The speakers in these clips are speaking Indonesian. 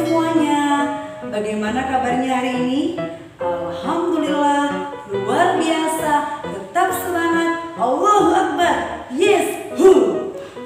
semuanya, bagaimana kabarnya hari ini? Alhamdulillah, luar biasa, tetap semangat, Allahu Akbar, yes,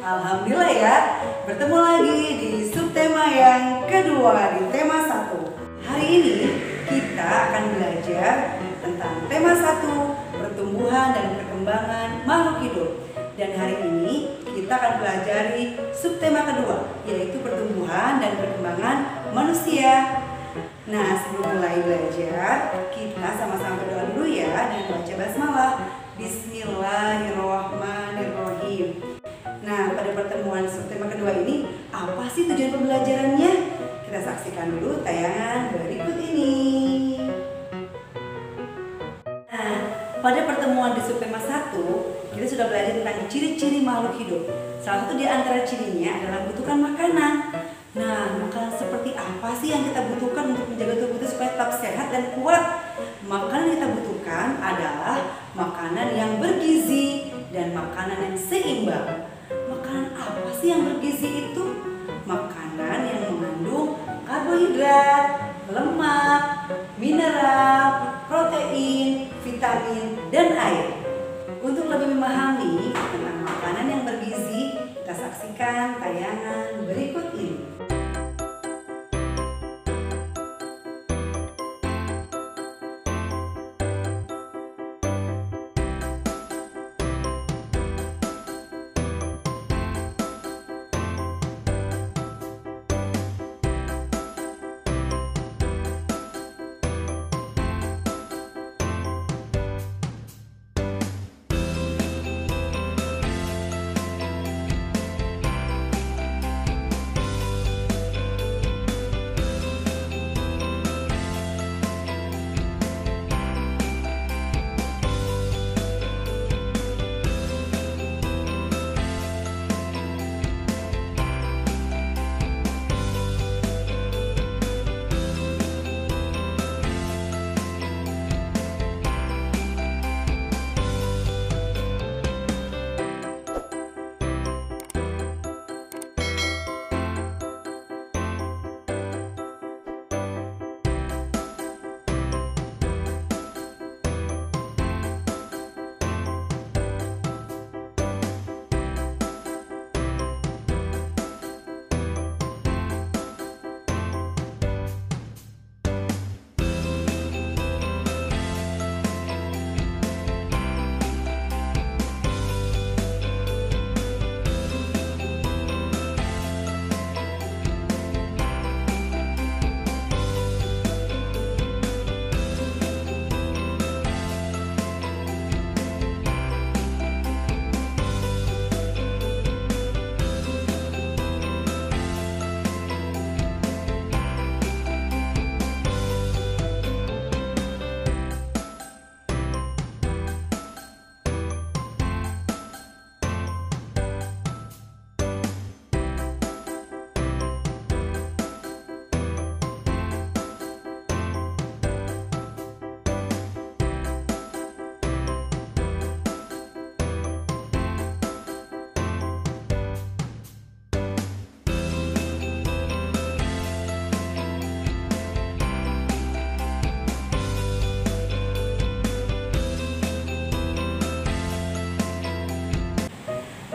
Alhamdulillah ya, bertemu lagi di subtema yang kedua di tema 1. Hari ini kita akan belajar tentang tema 1, pertumbuhan dan perkembangan makhluk hidup. Dan hari ini kita akan pelajari subtema kedua, yaitu pertumbuhan dan perkembangan manusia. Nah, sebelum mulai belajar, kita sama-sama berdoa dulu ya dengan baca basmalah. Bismillahirrahmanirrahim. Nah, pada pertemuan subtema kedua ini, apa sih tujuan pembelajarannya? Kita saksikan dulu tayangan berikut ini. Nah, pada pertemuan di subtema 1, kita sudah belajar tentang ciri-ciri makhluk hidup. Salah satu di antara cirinya adalah membutuhkan makanan. Nah, makanan seperti apa sih yang kita butuhkan untuk menjaga tubuh kita supaya tetap sehat dan kuat? Makanan yang kita butuhkan adalah makanan yang bergizi dan makanan yang seimbang. Makanan apa sih yang bergizi itu? Makanan yang mengandung karbohidrat, lemak, mineral, protein, vitamin, dan air. Untuk lebih memahami tentang makanan yang bergizi, kita saksikan tayangan berikut ini.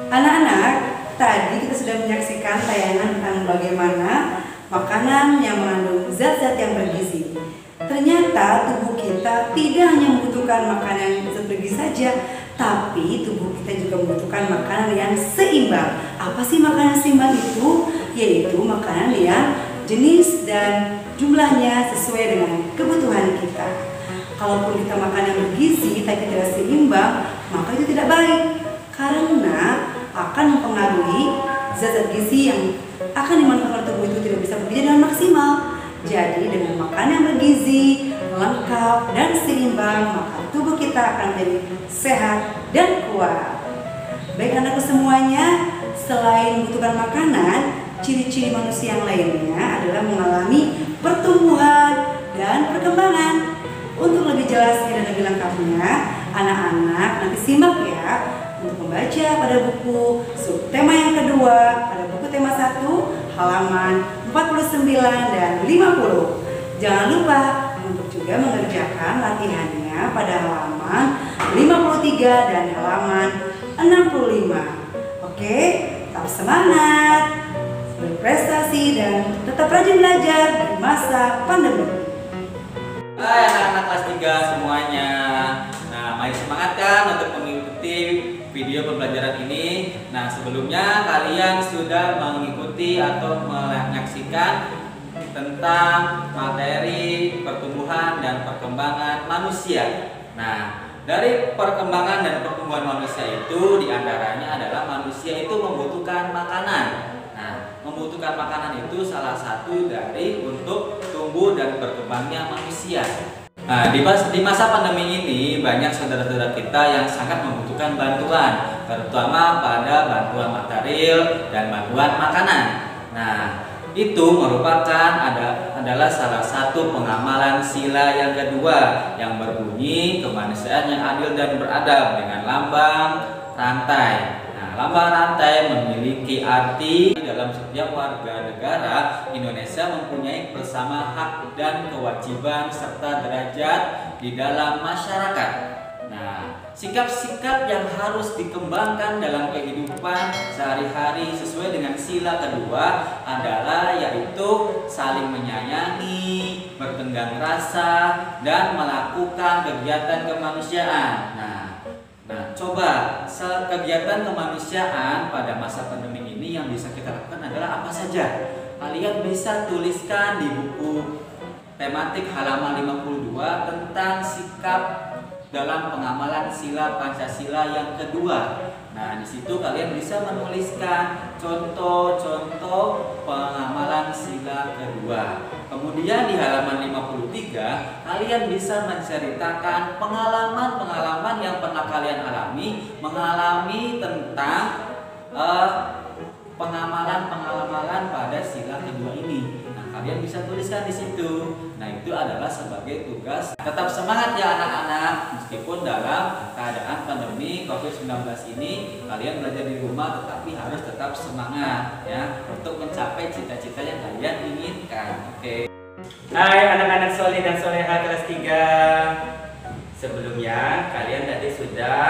Anak-anak, tadi kita sudah menyaksikan tayangan tentang bagaimana makanan yang mengandung zat-zat yang bergizi. Ternyata tubuh kita tidak hanya membutuhkan makanan yang bergizi saja, tapi tubuh kita juga membutuhkan makanan yang seimbang. Apa sih makanan seimbang itu? Yaitu makanan yang jenis dan jumlahnya sesuai dengan kebutuhan kita. Kalaupun kita makan yang bergizi tapi tidak seimbang, maka itu tidak baik. Karena akan mempengaruhi zat-zat gizi yang akan dimanfaatkan tubuh itu tidak bisa bekerja dengan maksimal. Jadi dengan makanan yang bergizi, lengkap dan seimbang, maka tubuh kita akan menjadi sehat dan kuat. Baik anakku semuanya, selain membutuhkan makanan, ciri-ciri manusia yang lainnya adalah mengalami pertumbuhan dan perkembangan. Untuk lebih jelasnya dan lebih lengkapnya, anak-anak nanti simak ya untuk membaca pada buku subtema yang kedua, pada buku tema 1 halaman 49, dan 50. Jangan lupa untuk juga mengerjakan latihannya pada halaman 53 dan halaman 65. Oke, tetap semangat, berprestasi, dan tetap rajin belajar di masa pandemi. Hai anak-anak kelas 3 semuanya. Nah, mari semangatkan untuk mengikuti video pembelajaran ini. Nah, sebelumnya kalian sudah mengikuti atau menyaksikan tentang materi pertumbuhan dan perkembangan manusia. Nah, dari perkembangan dan pertumbuhan manusia itu diantaranya adalah manusia itu membutuhkan makanan. Nah, membutuhkan makanan itu salah satu dari untuk tumbuh dan berkembangnya manusia. Nah, di masa pandemi ini banyak saudara-saudara kita yang sangat membutuhkan bantuan, terutama pada bantuan material dan bantuan makanan. Nah, itu merupakan adalah salah satu pengamalan sila yang kedua yang berbunyi kemanusiaan yang adil dan beradab dengan lambang rantai. Nah, lambang rantai memiliki arti dalam setiap warga negara Indonesia mempunyai bersama hak dan kewajiban serta derajat di dalam masyarakat. Nah, sikap-sikap yang harus dikembangkan dalam kehidupan sehari-hari sesuai dengan sila kedua adalah yaitu saling menyayangi, bertenggang rasa, dan melakukan kegiatan kemanusiaan. Nah, coba kegiatan kemanusiaan pada masa pandemi ini yang bisa kita lakukan adalah apa saja? Kalian bisa tuliskan di buku tematik halaman 52 tentang sikap dalam pengamalan sila Pancasila yang kedua. Nah, di situ kalian bisa menuliskan contoh-contoh pengamalan sila kedua. Kemudian di halaman 53, kalian bisa menceritakan pengalaman-pengalaman yang pernah kalian mengalami tentang pengamalan pada sila kedua ini. Nah, kalian bisa tuliskan di situ. Nah, itu adalah sebagai tugas. Tetap semangat ya anak-anak, meskipun dalam keadaan pandemi COVID-19 ini kalian belajar di rumah, tetapi harus tetap semangat ya untuk mencapai cita-cita yang kalian inginkan. Oke. Hai anak-anak soleh dan soleha kelas 3. Sebelumnya kalian tadi sudah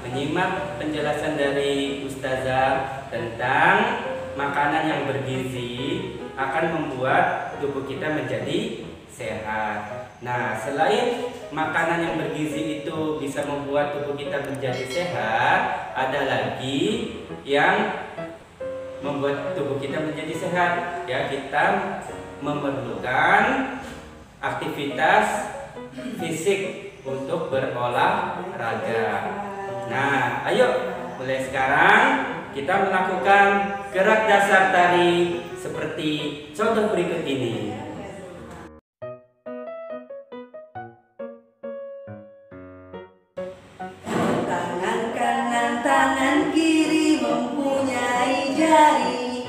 menyimak penjelasan dari Ustazah tentang makanan yang bergizi akan membuat tubuh kita menjadi sehat. Nah, selain makanan yang bergizi itu bisa membuat tubuh kita menjadi sehat, ada lagi yang membuat tubuh kita menjadi sehat. Ya, kita memerlukan aktivitas fisik untuk berolahraga. Nah, ayo mulai sekarang kita melakukan gerak dasar tari seperti contoh berikut ini. Tangan kanan, tangan kiri mempunyai jari,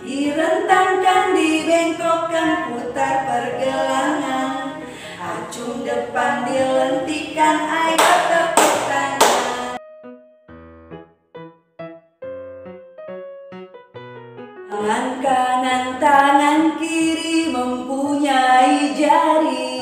direntangkan, dibengkokkan, putar pergelangan, acung depan dilentikan, ayo tepuk tangan. Tangan kanan, tangan kiri mempunyai jari,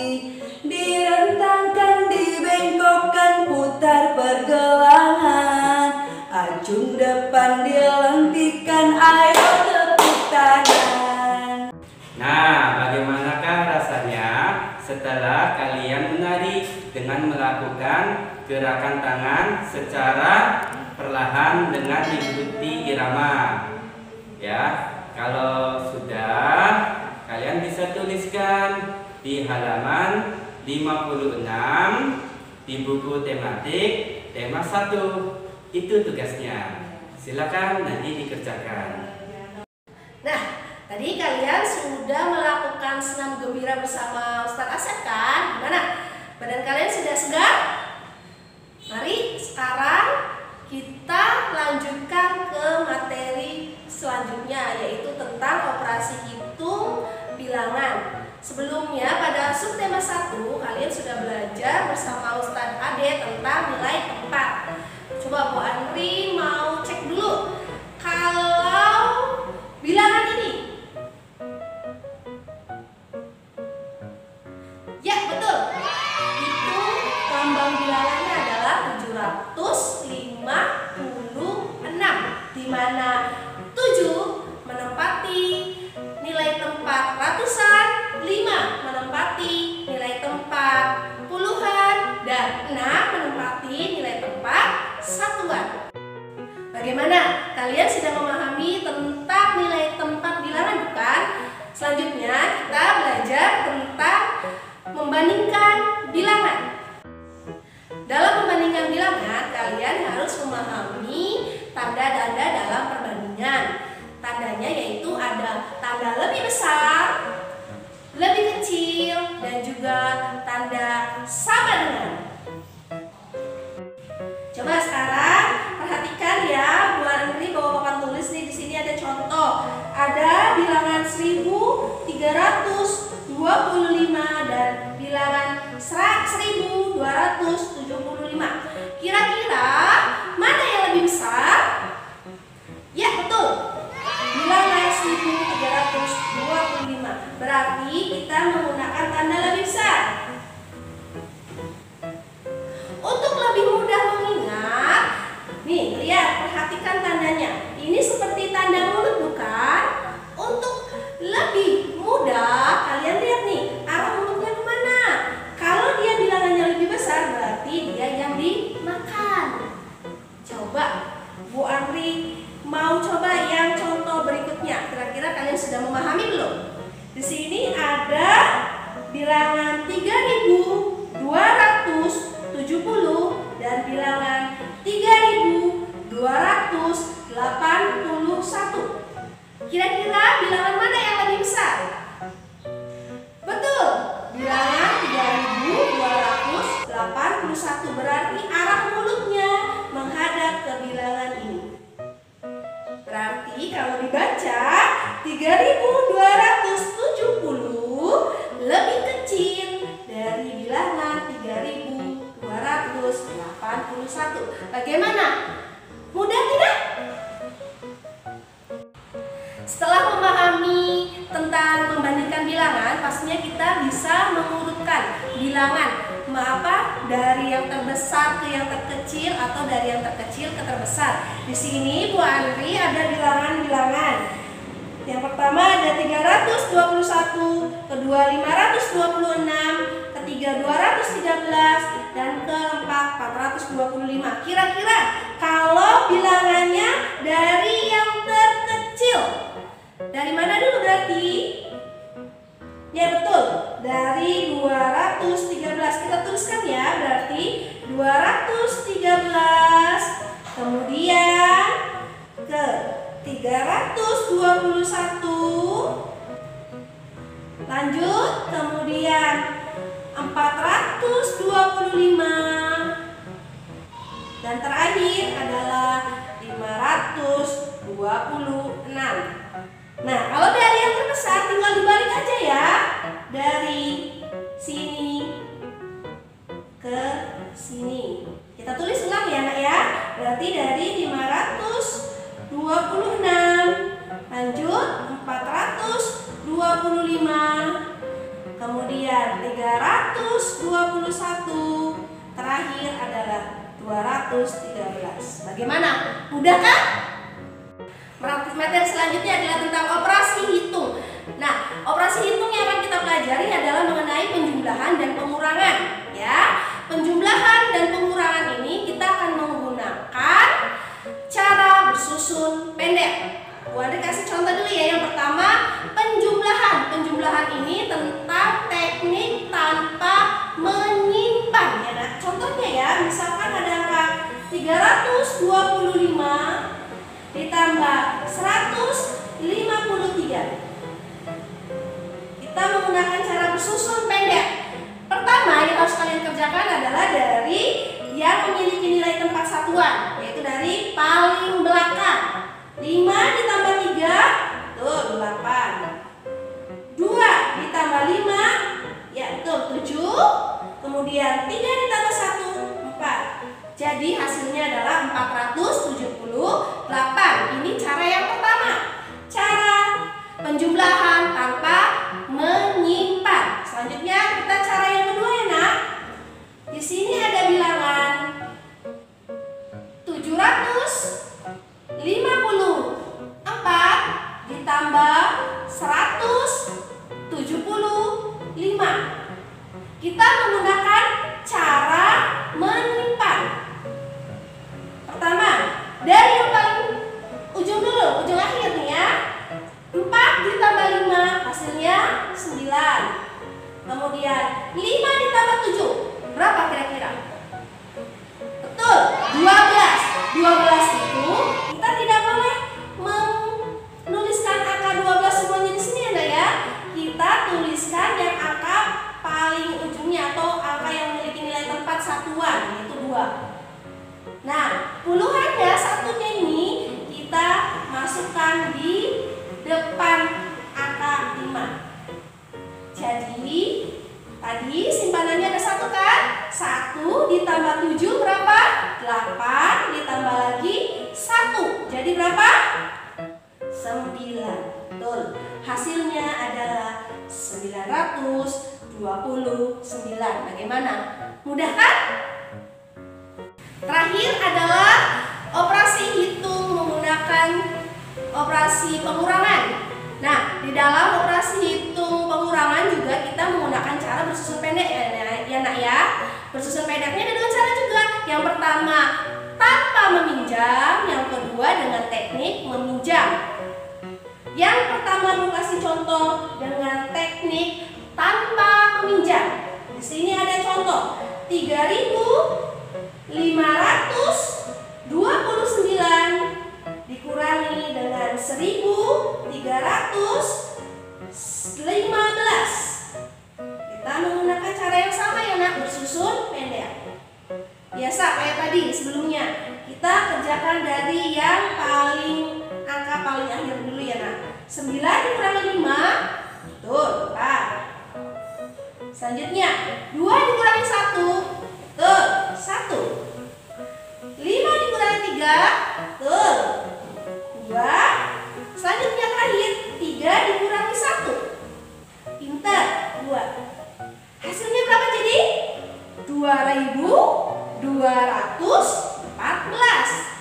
direntangkan, dibengkokkan, putar pergelangan, acung depan dilentikan, ayo tepuk tangan. Nah, bagaimanakah rasanya setelah kalian menari dengan melakukan gerakan tangan secara perlahan dengan mengikuti irama? Ya, kalau sudah, kalian bisa tuliskan di halaman 56 di buku tematik tema 1. Itu tugasnya. Silakan nanti dikerjakan. Nah, tadi kalian sudah melakukan senam gembira bersama Ustadz Asep kan? Gimana? Badan kalian sudah segar? Mari sekarang kita lanjutkan ke materi selanjutnya, yaitu tentang operasi hitung bilangan. Sebelumnya pada subtema 1 kalian sudah belajar bersama Ustadz Ade tentang nilai tempat. Coba Bu Andri mau cek dulu kalau bilangan ini Ya, betul. Itu lambang bilangannya adalah 756, di mana 7 menempati nilai tempat ratusan, 5 menempati nilai tempat puluhan, dan 6 menempati nilai tempat satuan. Bagaimana? Kalian sudah memahami tentang nilai tempat bilangan, bukan? Selanjutnya kita belajar tentang membandingkan bilangan. Dalam membandingkan bilangan, kalian harus memahami tanda-tanda dalam perbandingan. Tandanya yaitu ada tanda lebih besar, lebih kecil, dan juga tanda sama dengan. Coba sekarang perhatikan ya, Bu Andri bawa papan tulis nih. Di sini ada contoh. Ada bilangan 1325 dan bilangan 1275. Kira-kira mana yang lebih besar? Ya, betul. Bilangan 1325. Berarti kita menggunakan tanda lebih besar. Untuk lebih mudah mengingat, nih lihat, perhatikan tandanya. Ini seperti tanda mulut, bukan? Untuk lebih mudah, kalian lihat nih, arah mulutnya kemana? Kalau dia bilangannya lebih besar, berarti dia yang dimakan. Coba, Bu Andri mau coba yang contoh berikutnya. Kira-kira kalian sudah memahami belum? Di sini ada bilangan 3270 dan bilangan 3281. Kira-kira bilangan mana yang lebih besar? Betul, bilangan 3281. Berarti arah mulutnya menghadap ke bilangan ini. Berarti kalau dibaca 3270 lebih kecil dari bilangan 3281. Bagaimana? Mudah tidak? Setelah memahami tentang membandingkan bilangan, pastinya kita bisa mengurutkan bilangan dari yang terbesar ke yang terkecil atau dari yang terkecil ke terbesar. Di sini Bu Andri ada bilangan-bilangan. Yang pertama ada 321, kedua 526, ketiga 213, dan keempat 425. Kira-kira kalau bilangannya dari yang terkecil, dari mana dulu berarti? Ya betul, dari 213. Kita tuliskan ya, berarti 213, kemudian ke 321, lanjut, kemudian 425, dan terakhir adalah 526. Nah, kalau dari yang terbesar tinggal dibalik aja ya, dari sini ke sini. Kita tulis ulang ya nak ya. Berarti dari 526, lanjut 425, kemudian 321, terakhir adalah 213. Bagaimana? Mudah kan? Materi selanjutnya adalah tentang operasi hitung. Nah, operasi hitung yang akan kita pelajari adalah mengenai penjumlahan dan pengurangan. Ya, penjumlahan dan pengurangan ini kita akan menggunakan cara bersusun pendek. Bu Andri kasih contoh dulu ya. Yang pertama, penjumlahan. Penjumlahan ini tentang teknik tanpa menyimpan. Ya, nah, contohnya ya, misalkan ada angka 325 ditambah 153. Kita menggunakan cara bersusun pendek. Pertama yang harus kalian kerjakan adalah dari yang memiliki nilai tempat satuan, yaitu dari paling belakang. 5 ditambah 3, tuh 8. 2 ditambah 5, ya betul 7. Kemudian 3 ditambah 1, 4. Jadi hasilnya adalah 478. Ini cara yang pertama. Cara penjumlahan tanpa menyimpan. Selanjutnya kita cara yang Kita menggunakan cara menyimpan. Pertama, dari yang paling ujung dulu, ujung akhir nih ya. 4 ditambah 5 hasilnya 9. Kemudian 5 ditambah 7 berapa kira-kira? Betul, 12. 12 itu kita tidak boleh menuliskan angka 12 semuanya di sini ya. Kita tuliskan yang angka paling ujungnya atau angka yang memiliki nilai tempat satuan, yaitu 2. Nah, puluhannya satunya ini kita masukkan di depan angka 5. Jadi, tadi simpanannya ada 1 kan? 1 ditambah 7 berapa? 8 ditambah lagi 1. Jadi berapa? 9. Betul. Hasilnya adalah 929. Bagaimana? Mudah kan? Terakhir adalah operasi hitung menggunakan operasi pengurangan. Nah, di dalam operasi hitung pengurangan juga kita menggunakan cara bersusun pendek ya nak ya. Bersusun pendeknya ada 2 cara juga. Yang pertama tanpa meminjam, yang kedua dengan teknik meminjam. Yang pertama aku kasih contoh dengan teknik tanpa meminjam. Di sini ada contoh 3.529 dikurangi dengan 1.315. Kita menggunakan cara yang sama ya nak, bersusun pendek. Biasa kayak tadi sebelumnya. Kita kerjakan dari yang angka paling akhir dulu ya nak. 9 dikurangi 5. Betul, tepat. Selanjutnya 2 dikurangi 1. Betul, 1. 5 dikurangi 3. Betul, 2. Selanjutnya terakhir 3 dikurangi 1. Pintar, 2. Hasilnya berapa jadi? 2.214.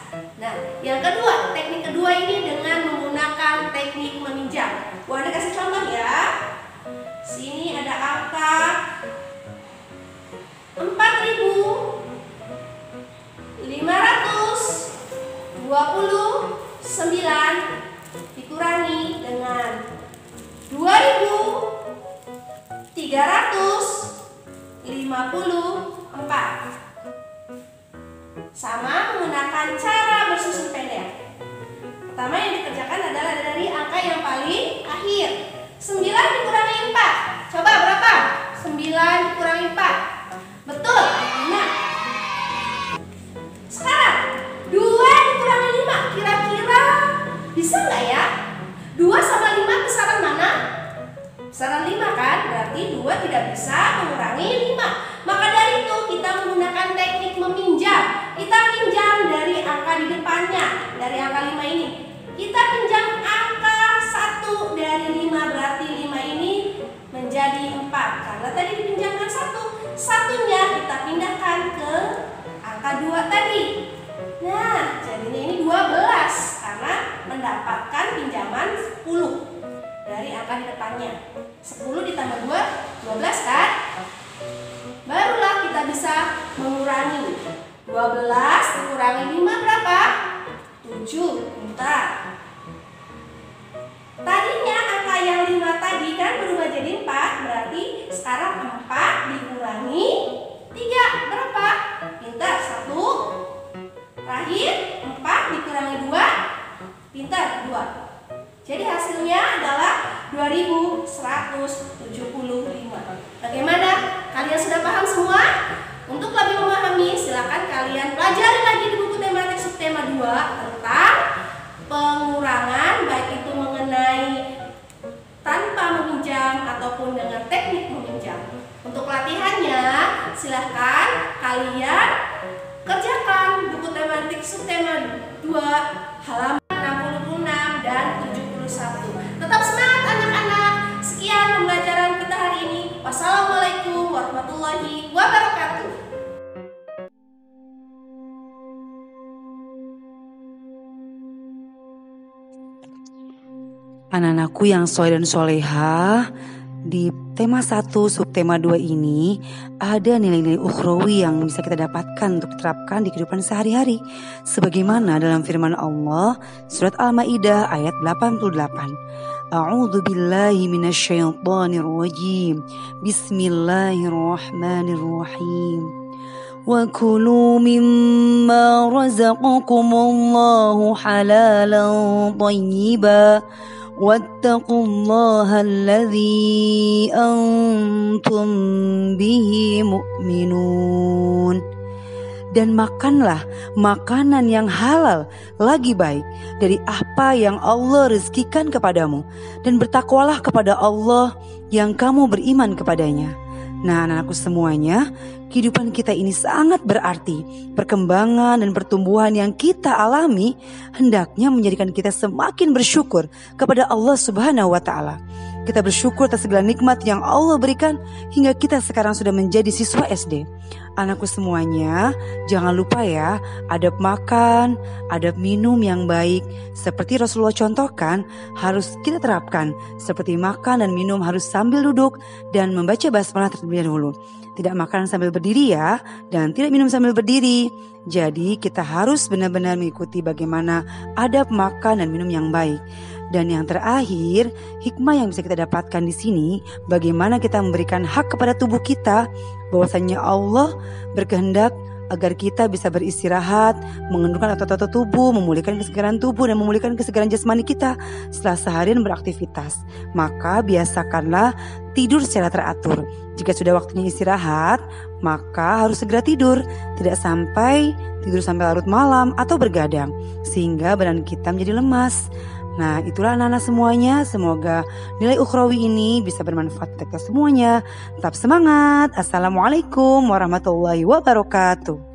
Nah, yang kedua, teknik kedua ini dengan menggunakan teknik meminjam. Bu Anda kasih contoh ya. Sini ada angka 4.529 dikurangi dengan 2.354. Sama menggunakan cara bersusun pendek. Pertama yang dikerjakan adalah dari angka yang paling akhir. 9 dikurangi 4. Coba berapa? 9 dikurangi 4. Betul, 5. Sekarang 2 dikurangi 5. Kira-kira bisa nggak ya? 2 sama 5 besaran mana? Besaran 5 kan? Berarti 2 tidak bisa mengurangi 5. Maka dari itu kita menggunakan teknik meminjam. Kita pinjam dari angka di depannya, dari angka 5 ini. Kita pinjam angka 1 dari 5, berarti 5 ini menjadi 4. Karena tadi dipinjamkan 1. Satunya kita pindahkan ke angka 2 tadi. Nah, jadinya ini 12 karena mendapatkan pinjaman 10 dari angka di depannya. 10 ditambah 2, 12 kan? Barulah kita bisa mengurangi. 12 dikurangi 5 berapa? 7. Bentar. Tadinya angka yang 5 tadi kan berubah jadi 4. Berarti sekarang 4 dikurangi 3 berapa? Pintar, 1. Terakhir 4 dikurangi 2. Pintar, 2. Jadi hasilnya adalah 2175. Bagaimana? Kalian sudah paham semua? Untuk lebih memahami, silakan kalian pelajari lagi di buku tematik subtema 2 tentang pengurangan, baik itu mengenai tanpa meminjam ataupun dengan teknik meminjam. Untuk latihannya, silahkan kalian kerjakan buku tematik subtema 2 halaman 66 dan 71. Tetap semangat anak-anak. Sekian pembelajaran kita hari ini. Wassalamualaikum warahmatullahi wabarakatuh. Anak-anakku yang soleh dan soleha, Di tema 1, subtema 2 ini ada nilai-nilai ukhrawi yang bisa kita dapatkan untuk diterapkan di kehidupan sehari-hari. Sebagaimana dalam firman Allah, surat Al-Maidah ayat 88. A'udzu billahi minasyaitonir rajim. Bismillahirrahmanirrahim. Wa kulu mimma razaqakumullahu halalan thayyiban wattaqullaha alladzi antum bihi mu'minun. Dan makanlah makanan yang halal lagi baik dari apa yang Allah rezekikan kepadamu, dan bertakwalah kepada Allah yang kamu beriman kepadanya. Nah, anak-anakku semuanya, kehidupan kita ini sangat berarti. Perkembangan dan pertumbuhan yang kita alami hendaknya menjadikan kita semakin bersyukur kepada Allah Subhanahu wa Ta'ala. Kita bersyukur atas segala nikmat yang Allah berikan hingga kita sekarang sudah menjadi siswa SD. Anakku semuanya, jangan lupa ya, adab makan, adab minum yang baik seperti Rasulullah contohkan harus kita terapkan. Seperti makan dan minum harus sambil duduk dan membaca basmalah terlebih dahulu. Tidak makan sambil berdiri ya, dan tidak minum sambil berdiri. Jadi kita harus benar-benar mengikuti bagaimana adab makan dan minum yang baik. Dan yang terakhir, hikmah yang bisa kita dapatkan di sini, bagaimana kita memberikan hak kepada tubuh kita, bahwasanya Allah berkehendak agar kita bisa beristirahat, mengendurkan otot-otot tubuh, memulihkan kesegaran tubuh dan memulihkan kesegaran jasmani kita setelah seharian beraktivitas. Maka biasakanlah tidur secara teratur. Jika sudah waktunya istirahat, maka harus segera tidur, tidak sampai tidur sampai larut malam atau bergadang, sehingga badan kita menjadi lemas. Nah, itulah anak-anak semuanya. Semoga nilai ukhrawi ini bisa bermanfaat untuk kita semuanya. Tetap semangat. Assalamualaikum warahmatullahi wabarakatuh.